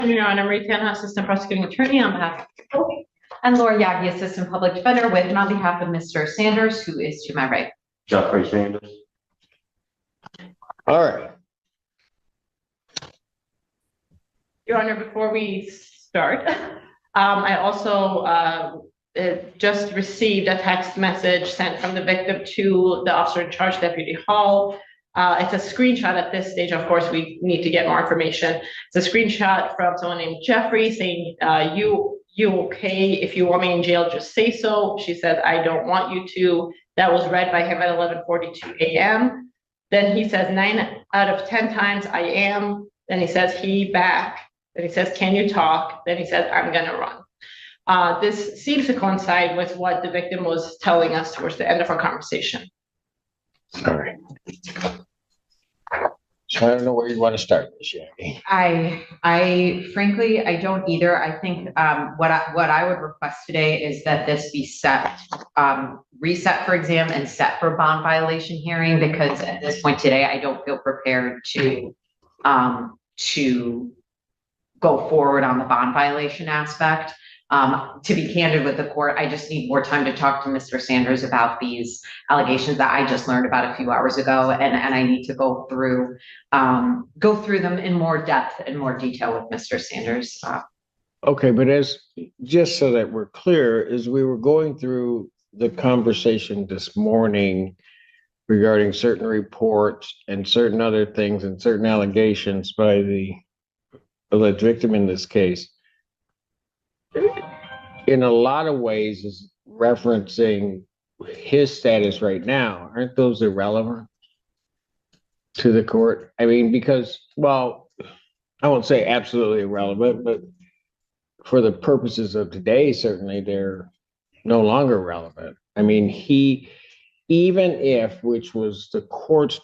Your Honor, Marie Tanha, Assistant Prosecuting Attorney on behalf of the Kobe, and Laura Yagi, Assistant Public Defender, with and on behalf of Mr. Sanders, who is to my right. Jeffrey Sanders. All right. Your Honor, before we start, I also just received a text message sent from the victim to the officer in charge, Deputy Hall. It's a screenshot at this stage. Of course, we need to get more information. It's a screenshot from someone named Jeffrey saying, you okay? If you want me in jail, just say so. She said, I don't want you to. That was read by him at 11:42 a.m. Then he says 9 out of 10 times I am. Then he says he back. Then he says, can you talk? Then he says, I'm gonna run. This seems to coincide with what the victim was telling us towards the end of our conversation. All right. So I don't know where you want to start this, Yagi. I frankly, I don't either. I think what I would request today is that this be set, reset for exam and set for bond violation hearing, because at this point today, I don't feel prepared to go forward on the bond violation aspect. To be candid with the court, I just need more time to talk to Mr. Sanders about these allegations that I just learned about a few hours ago, and I need to go through them in more depth and more detail with Mr. Sanders. Okay, but just so that we're clear, as we were going through the conversation this morning regarding certain reports and certain other things and certain allegations by the alleged victim in this case, in a lot of ways is referencing his status right now. Aren't those irrelevant to the court? I mean, because, well, I won't say absolutely irrelevant, but for the purposes of today, certainly they're no longer relevant. I mean, even if, which was the court's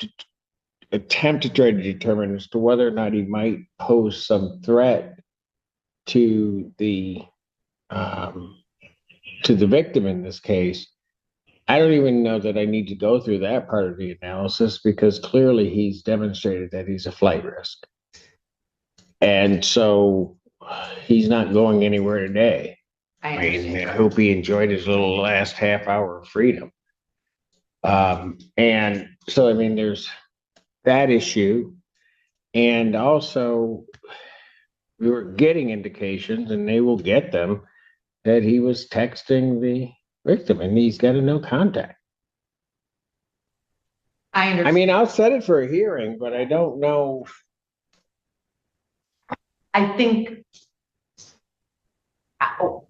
attempt to try to determine as to whether or not he might pose some threat to the victim in this case, I don't even know that I need to go through that part of the analysis, because clearly he's demonstrated that he's a flight risk. And so he's not going anywhere today. I hope he enjoyed his little last half hour of freedom. And so, I mean, there's that issue. And also, we were getting indications, and they will get them, that he was texting the victim, and he's got a no contact. I understand. I mean, I'll set it for a hearing, but I don't know. I think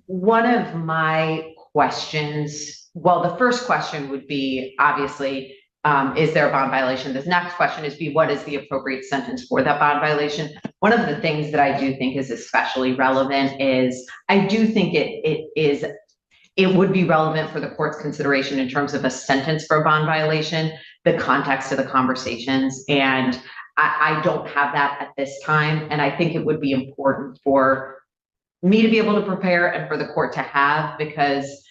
one of my questions, well, the first question would be, obviously, is there a bond violation? This next question is what is the appropriate sentence for that bond violation? One of the things that I do think is especially relevant is, I do think it would be relevant for the court's consideration in terms of a sentence for a bond violation, the context of the conversations. And I don't have that at this time. And I think it would be important for me to be able to prepare and for the court to have, because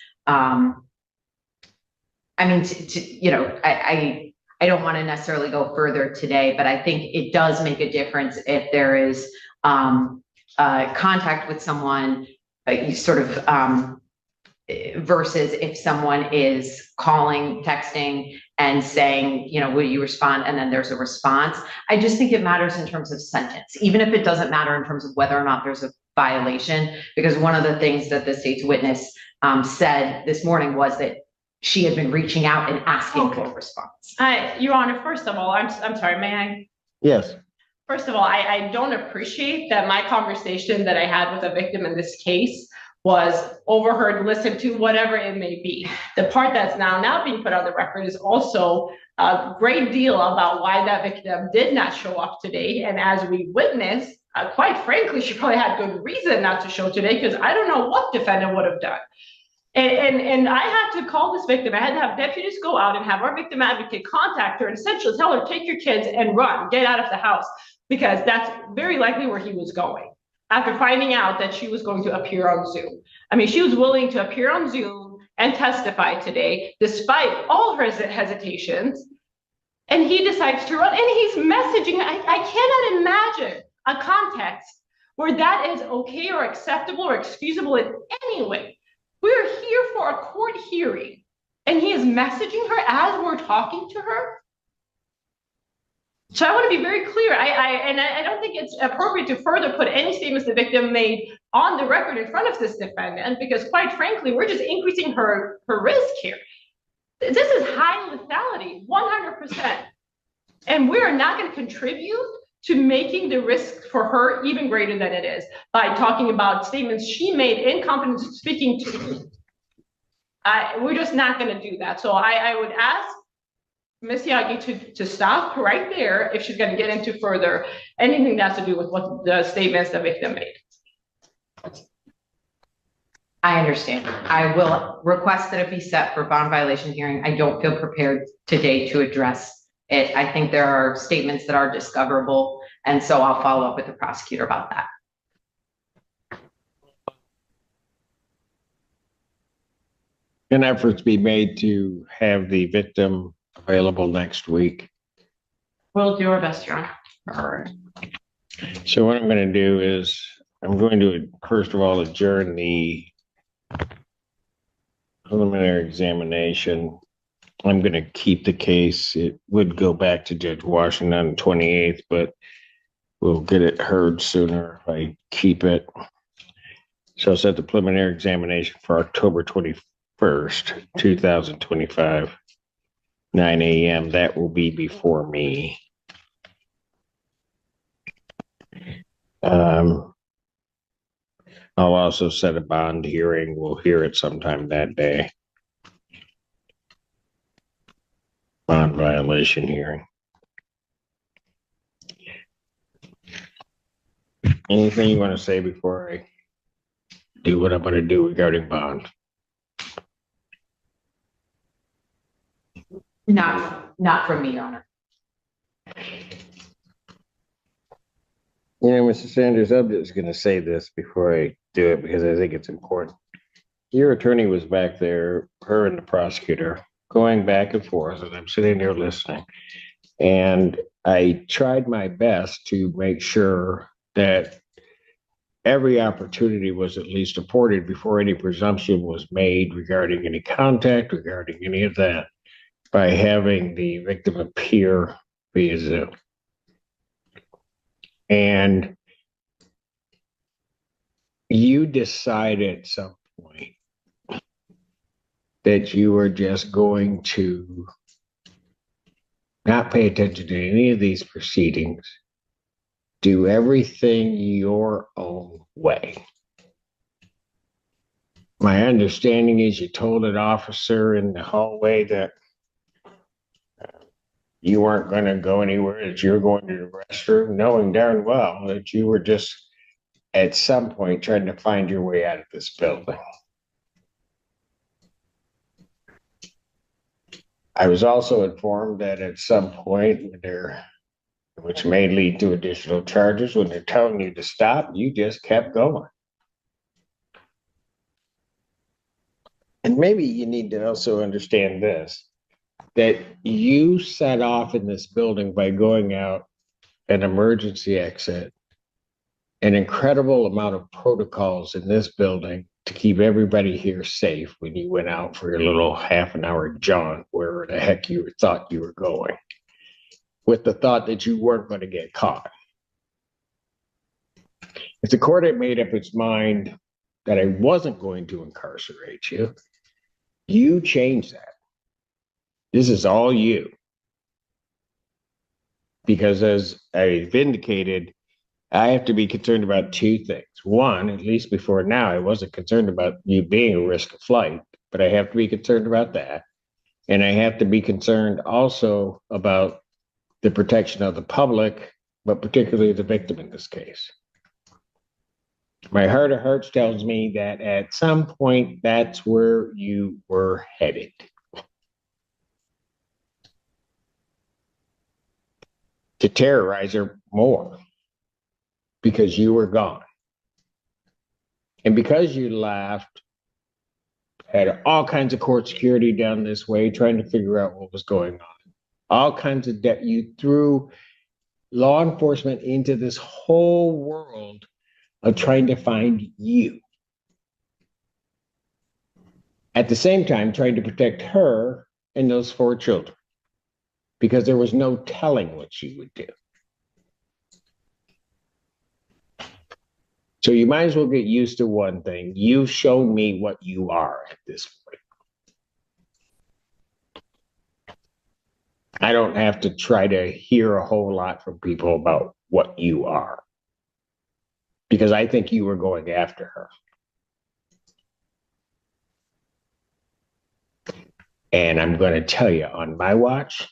I mean, I don't want to necessarily go further today, but I think it does make a difference if there is contact with someone, versus if someone is calling, texting, and saying, will you respond? And then there's a response. I just think it matters in terms of sentence, even if it doesn't matter in terms of whether or not there's a violation, because one of the things that the state's witness said this morning was that she had been reaching out and asking for a response. Your Honor, first of all, I'm sorry, may I? Yes. First of all, I don't appreciate that my conversation that I had with a victim in this case was overheard, listened to, whatever it may be. The part that's now being put on the record is also a great deal about why that victim did not show up today. And as we witnessed, quite frankly, she probably had good reason not to show today, because I don't know what defendant would have done. And I had to call this victim. I had to have deputies go out and have our victim advocate contact her and essentially tell her, take your kids and run, get out of the house, because that's very likely where he was going after finding out that she was going to appear on Zoom. I mean, she was willing to appear on Zoom and testify today, despite all her hesitations, and he decides to run, and he's messaging. I cannot imagine a context where that is okay or acceptable or excusable in any way. We're here for a court hearing, and he is messaging her as we're talking to her. So I want to be very clear. I don't think it's appropriate to further put any statements the victim made on the record in front of this defendant, because quite frankly, we're just increasing her risk here. This is high lethality, 100%. And we are not going to contribute to making the risk for her even greater than it is by talking about statements she made in confidence speaking to me. We're just not going to do that. So I would ask Ms. Yagi to stop right there if she's going to get into further anything that has to do with what the statements the victim made. I understand. I will request that it be set for bond violation hearing. I don't feel prepared today to address it. I think there are statements that are discoverable, and so I'll follow up with the prosecutor about that. An effort to be made to have the victim available next week. We'll do our best, Your Honor. All right. So what I'm going to do is I'm going to, first of all, adjourn the preliminary examination. I'm going to keep the case. It would go back to Judge Washington on the 28th, but we'll get it heard sooner if I keep it. So I'll set the preliminary examination for October 21st, 2025, 9 a.m. That will be before me. I'll also set a bond hearing. We'll hear it sometime that day. Bond violation hearing. Anything you want to say before I do what I'm going to do regarding bond? Not from me, Your Honor. You know, Mr. Sanders, I'm just going to say this before I do it because I think it's important. Your attorney was back there, her and the prosecutor, going back and forth, and I'm sitting there listening. And I tried my best to make sure that every opportunity was at least afforded before any presumption was made regarding any contact, regarding any of that, by having the victim appear via Zoom. And you decide at some point that you are just going to not pay attention to any of these proceedings, do everything your own way. My understanding is you told an officer in the hallway that you weren't going to go anywhere, that you were going to the restroom, knowing darn well that you were just at some point trying to find your way out of this building. I was also informed that at some point, which may lead to additional charges, when they're telling you to stop, you just kept going. And maybe you need to also understand this, that you set off in this building by going out an emergency exit, an incredible amount of protocols in this building to keep everybody here safe when you went out for your little half an hour jaunt wherever the heck you thought you were going, with the thought that you weren't going to get caught. If the court had made up its mind that I wasn't going to incarcerate you, you changed that. This is all you. Because as I indicated, I have to be concerned about two things. One, at least before now, I wasn't concerned about you being a risk of flight, but I have to be concerned about that. And I have to be concerned also about the protection of the public, but particularly the victim in this case. My heart of hearts tells me that at some point, that's where you were headed. To terrorize her more. Because you were gone. And because you laughed, had all kinds of court security down this way, trying to figure out what was going on. All kinds of you threw law enforcement into this whole world of trying to find you. At the same time, trying to protect her and those 4 children, because there was no telling what she would do. So you might as well get used to one thing. You've shown me what you are at this point. I don't have to try to hear a whole lot from people about what you are, because I think you were going after her. And I'm going to tell you, on my watch,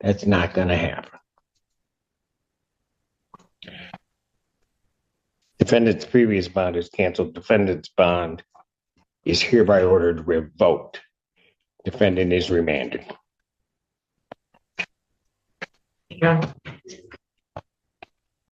that's not going to happen. Defendant's previous bond is canceled. Defendant's bond is hereby ordered revoked. Defendant is remanded. Yeah.